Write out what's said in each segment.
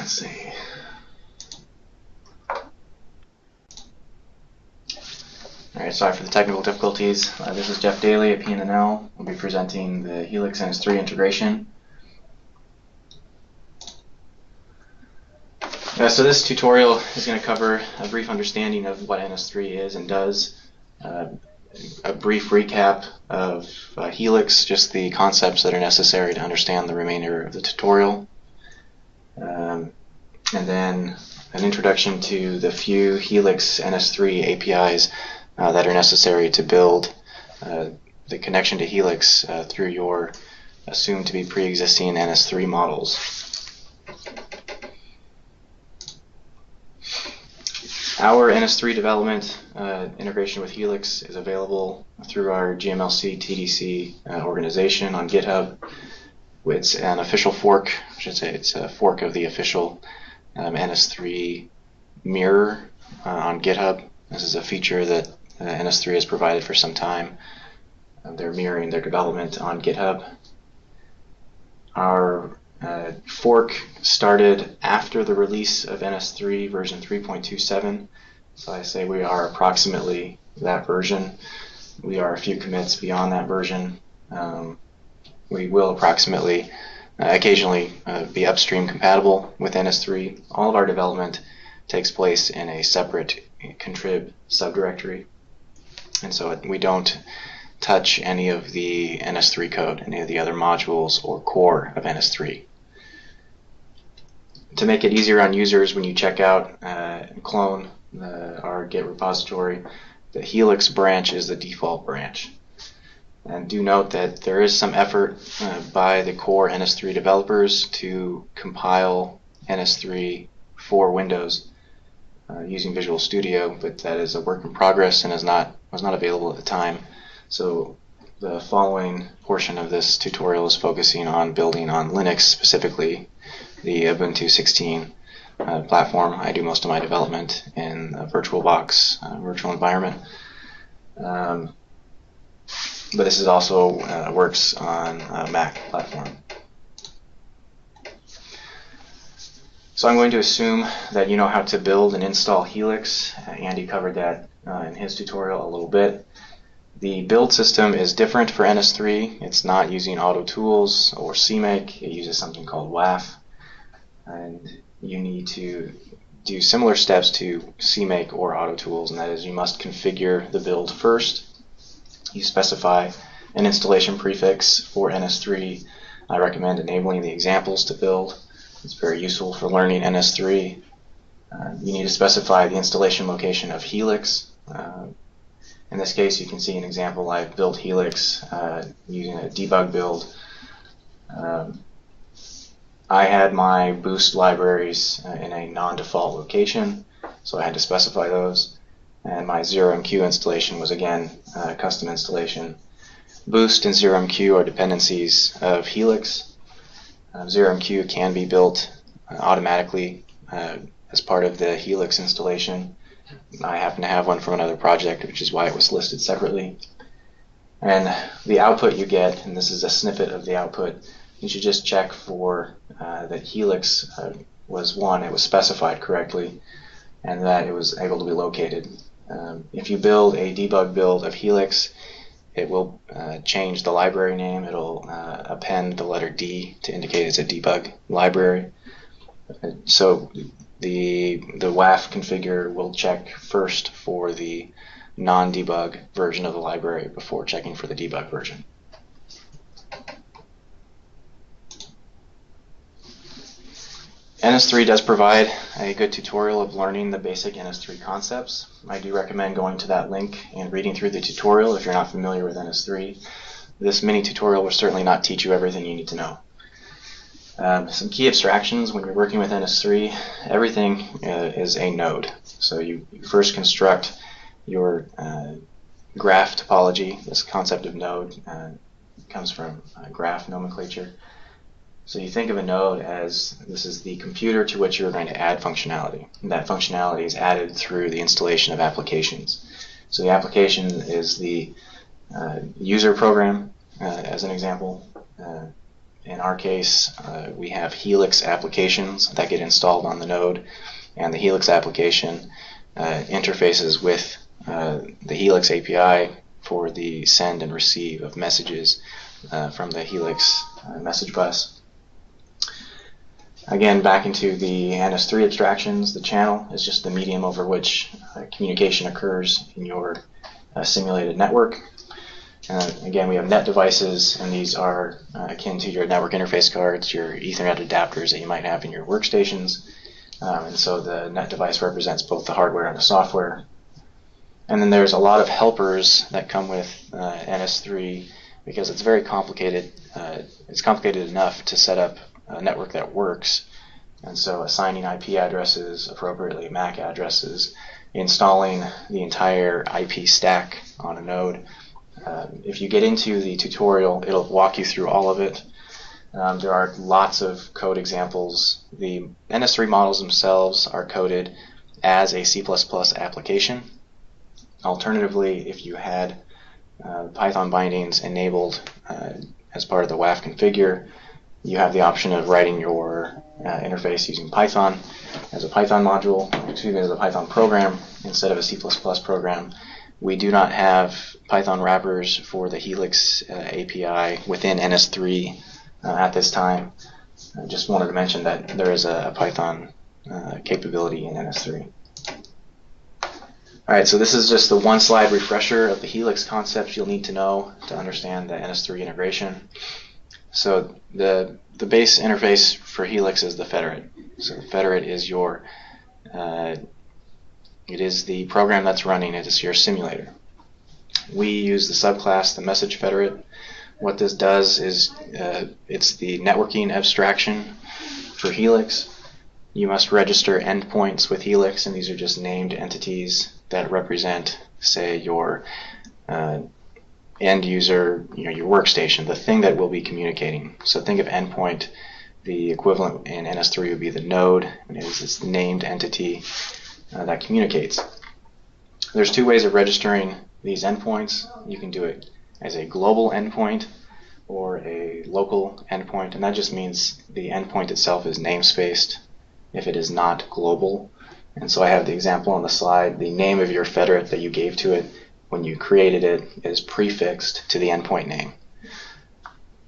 Let's see. Alright, sorry for the technical difficulties. This is Jeff Daly at PNNL. I'll be presenting the Helix ns3 integration. So this tutorial is going to cover a brief understanding of what ns3 is and does, a brief recap of Helix, just the concepts that are necessary to understand the remainder of the tutorial, and then an introduction to the few Helix ns3 APIs that are necessary to build the connection to Helix through your assumed to be pre-existing ns3 models. Our ns3 development integration with Helix is available through our GMLC TDC organization on GitHub. It's an official fork, I should say it's a fork of the official ns3 mirror on GitHub. This is a feature that ns3 has provided for some time. They're mirroring their development on GitHub. Our fork started after the release of ns3 version 3.27, so I say we are approximately that version. We are a few commits beyond that version. We will approximately occasionally be upstream compatible with ns3. All of our development takes place in a separate contrib subdirectory, and so we don't touch any of the ns3 code, any of the other modules or core of ns3. To make it easier on users, when you check out and clone our Git repository, the Helix branch is the default branch. And do note that there is some effort by the core ns3 developers to compile ns3 for Windows using Visual Studio, but that is a work in progress and was not available at the time. So the following portion of this tutorial is focusing on building on Linux, specifically the Ubuntu 16 platform. I do most of my development in a VirtualBox virtual environment. But this is also works on a Mac platform. So I'm going to assume that you know how to build and install Helix. Andy covered that in his tutorial a little bit. The build system is different for ns3. It's not using auto tools or CMake. It uses something called WAF. And you need to do similar steps to CMake or auto tools, and that is you must configure the build first. You specify an installation prefix for ns3. I recommend enabling the examples to build. It's very useful for learning ns3. You need to specify the installation location of Helix. In this case, you can see an example. I've built Helix using a debug build. I had my boost libraries in a non-default location, so I had to specify those. And my 0MQ installation was again a custom installation. Boost and 0MQ are dependencies of Helix. 0MQ can be built automatically as part of the Helix installation. I happen to have one from another project, which is why it was listed separately. And the output you get, and this is a snippet of the output, you should just check for that Helix was one, it was specified correctly, and that it was able to be located. If you build a debug build of Helix, it will change the library name. It'll append the letter D to indicate it's a debug library. So the WAF configure will check first for the non-debug version of the library before checking for the debug version. ns3 does provide a good tutorial of learning the basic ns3 concepts. I do recommend going to that link and reading through the tutorial if you're not familiar with ns3. This mini tutorial will certainly not teach you everything you need to know. Some key abstractions when you're working with ns3, everything is a node. So you first construct your graph topology. This concept of node comes from graph nomenclature. So you think of a node as this is the computer to which you're going to add functionality. And that functionality is added through the installation of applications. So the application is the user program, as an example. in our case, we have Helix applications that get installed on the node, and the Helix application interfaces with the Helix API for the send and receive of messages from the Helix message bus. Again, back into the ns3 abstractions, the channel is just the medium over which communication occurs in your simulated network. Again, we have net devices, and these are akin to your network interface cards, your Ethernet adapters that you might have in your workstations. And so the net device represents both the hardware and the software. And then there's a lot of helpers that come with ns3 because it's very complicated. It's complicated enough to set up a network that works. And so assigning IP addresses appropriately, MAC addresses, installing the entire IP stack on a node. If you get into the tutorial, it'll walk you through all of it. There are lots of code examples. The ns3 models themselves are coded as a C++ application. Alternatively, if you had Python bindings enabled as part of the WAF configure, you have the option of writing your interface using Python as a Python module, as a Python program instead of a C++ program. We do not have Python wrappers for the Helix API within ns3 at this time. I just wanted to mention that there is a Python capability in ns3. Alright, so this is just the one slide refresher of the Helix concepts you'll need to know to understand the ns3 integration. So the base interface for Helix is the federate. So the federate is your it is the program that's running it. It's your simulator. We use the subclass, the message federate. What this does is it's the networking abstraction for Helix. You must register endpoints with Helix, and these are just named entities that represent, say, your end user, your workstation, the thing that will be communicating. So think of endpoint. The equivalent in ns3 would be the node, and it is this named entity that communicates. There's two ways of registering these endpoints. You can do it as a global endpoint or a local endpoint, and that just means the endpoint itself is namespaced if it is not global. And so I have the example on the slide. The name of your federate that you gave to it when you created it is prefixed to the endpoint name.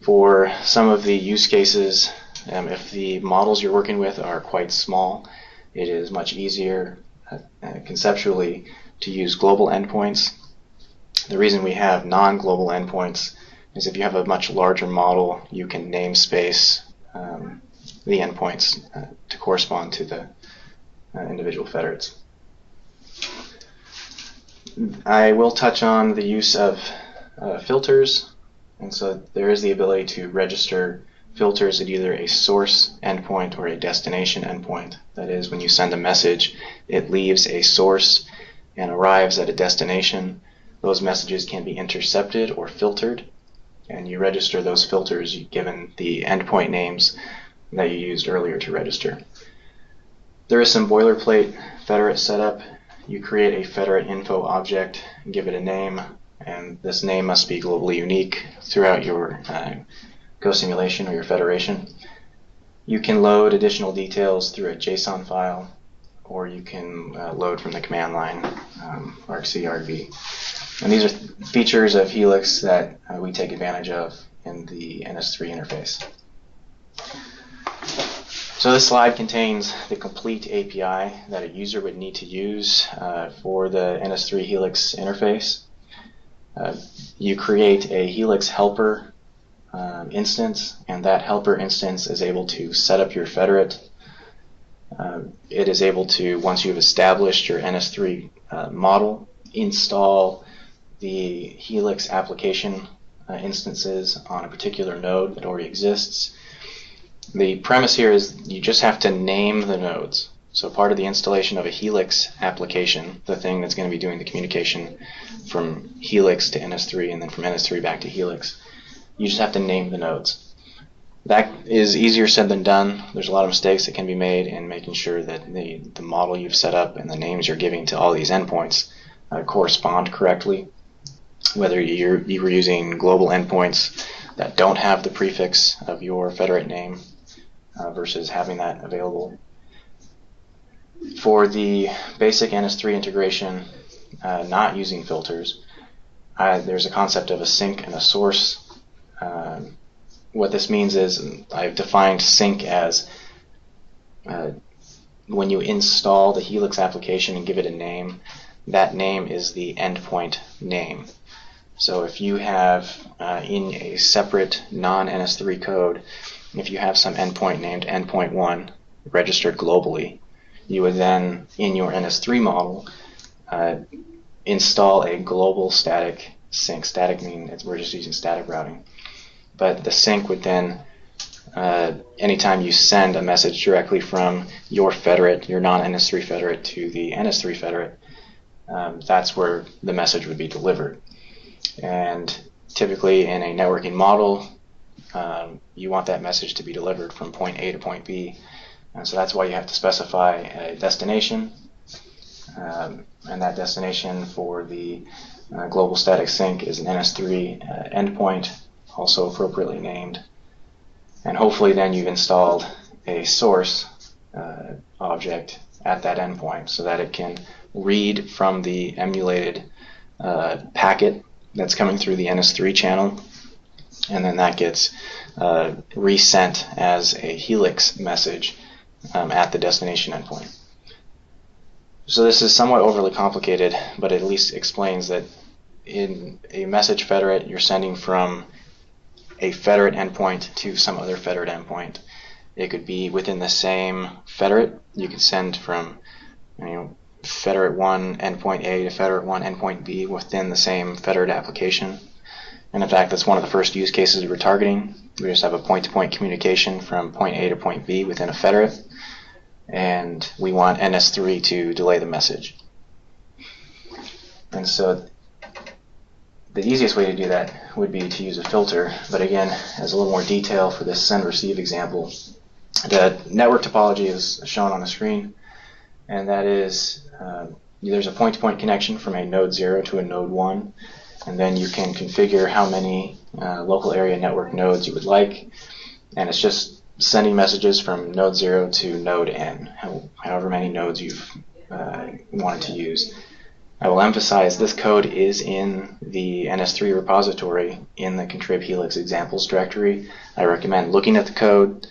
For some of the use cases, if the models you're working with are quite small, it is much easier conceptually to use global endpoints. The reason we have non-global endpoints is if you have a much larger model, you can namespace the endpoints to correspond to the individual federates. I will touch on the use of filters, and so there is the ability to register filters at either a source endpoint or a destination endpoint. That is, when you send a message, it leaves a source and arrives at a destination. Those messages can be intercepted or filtered, and you register those filters given the endpoint names that you used earlier to register. There is some boilerplate federate setup. You create a federate info object, give it a name, and this name must be globally unique throughout your co-simulation or your federation. You can load additional details through a JSON file, or you can load from the command line, argc, argv. And these are features of Helix that we take advantage of in the ns3 interface. So this slide contains the complete API that a user would need to use for the ns3 Helix interface. You create a Helix helper instance, and that helper instance is able to set up your federate. It is able to, once you've established your ns3 model, install the Helix application instances on a particular node that already exists. The premise here is you just have to name the nodes. So part of the installation of a Helix application, the thing that's going to be doing the communication from Helix to ns3 and then from ns3 back to Helix, you just have to name the nodes. That is easier said than done. There's a lot of mistakes that can be made in making sure that the model you've set up and the names you're giving to all these endpoints correspond correctly. Whether you were using global endpoints that don't have the prefix of your federate name versus having that available. For the basic ns3 integration, not using filters, there's a concept of a sink and a source. What this means is I've defined sink as when you install the Helix application and give it a name, that name is the endpoint name. So if you have in a separate non-NS3 code, if you have some endpoint named endpoint1 registered globally, you would then, in your NS3 model, install a global static sink. Static means we're just using static routing. But the sink would then, anytime you send a message directly from your federate, your non-NS3 federate, to the NS3 federate, that's where the message would be delivered. And typically in a networking model, you want that message to be delivered from point A to point B. And so that's why you have to specify a destination. And that destination for the global static sink is an NS3 endpoint, also appropriately named. And hopefully then you've installed a source object at that endpoint so that it can read from the emulated packet that's coming through the NS3 channel, and then that gets resent as a Helix message at the destination endpoint. So this is somewhat overly complicated, but it at least explains that in a message federate, you're sending from a federate endpoint to some other federate endpoint. It could be within the same federate. You could send from federate 1 endpoint A to federate 1 endpoint B within the same federate application. And in fact, that's one of the first use cases we're targeting. We just have a point-to-point communication from point A to point B within a federate, and we want NS3 to delay the message. And so the easiest way to do that would be to use a filter, but again, as a little more detail for this send-receive example, the network topology is shown on the screen, and that is there's a point-to-point connection from a node 0 to a node 1, and then you can configure how many local area network nodes you would like, and it's just sending messages from node 0 to node n, however many nodes you've wanted to use. I will emphasize this code is in the ns3 repository in the contrib helix examples directory. I recommend looking at the code.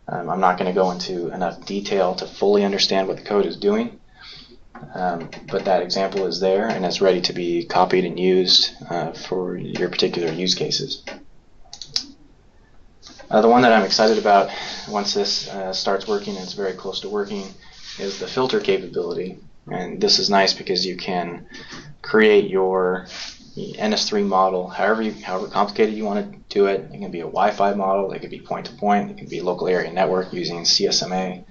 I'm not going to go into enough detail to fully understand what the code is doing, but that example is there and it's ready to be copied and used for your particular use cases. The one that I'm excited about once this starts working, and it's very close to working, is the filter capability. And this is nice because you can create your NS3 model however complicated you want to do it. It can be a Wi-Fi model, it could be point-to-point, it can be local area network using CSMA.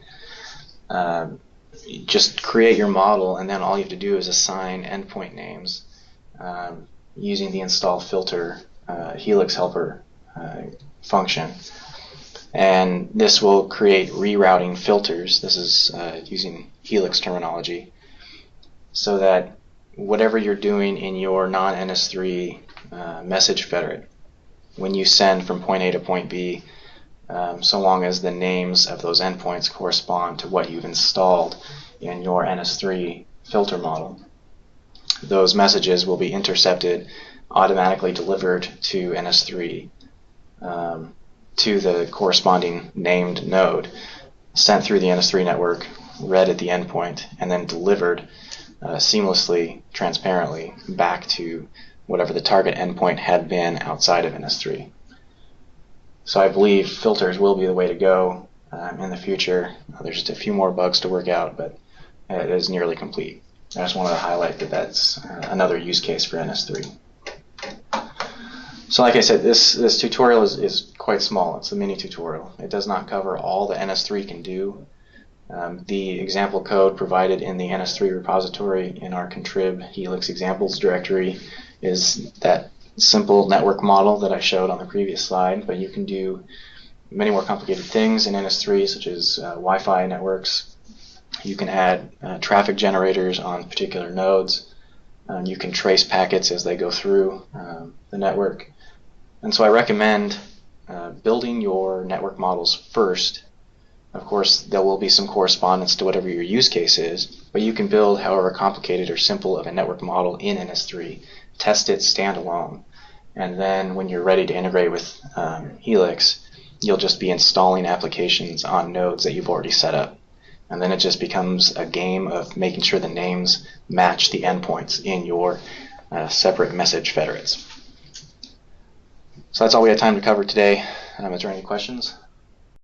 Just create your model, and then all you have to do is assign endpoint names using the install filter Helix helper function. And this will create rerouting filters. This is using Helix terminology, so that whatever you're doing in your non-NS3 message federate, when you send from point A to point B, so long as the names of those endpoints correspond to what you've installed in your NS3 filter model, those messages will be intercepted, automatically delivered to NS3 to the corresponding named node, sent through the NS3 network, read at the endpoint, and then delivered seamlessly, transparently back to whatever the target endpoint had been outside of NS3. So I believe filters will be the way to go in the future. There's just a few more bugs to work out, but it is nearly complete. I just wanted to highlight that that's another use case for NS3. So like I said, this tutorial is quite small. It's a mini tutorial. It does not cover all that NS3 can do. The example code provided in the NS3 repository in our contrib Helix examples directory is that simple network model that I showed on the previous slide, but you can do many more complicated things in NS3, such as Wi-Fi networks. You can add traffic generators on particular nodes. You can trace packets as they go through the network. And so I recommend building your network models first. Of course, there will be some correspondence to whatever your use case is, but you can build however complicated or simple of a network model in ns3, test it standalone, and then when you're ready to integrate with Helix, you'll just be installing applications on nodes that you've already set up. And then it just becomes a game of making sure the names match the endpoints in your separate message federates. So that's all we had time to cover today. Is there any questions?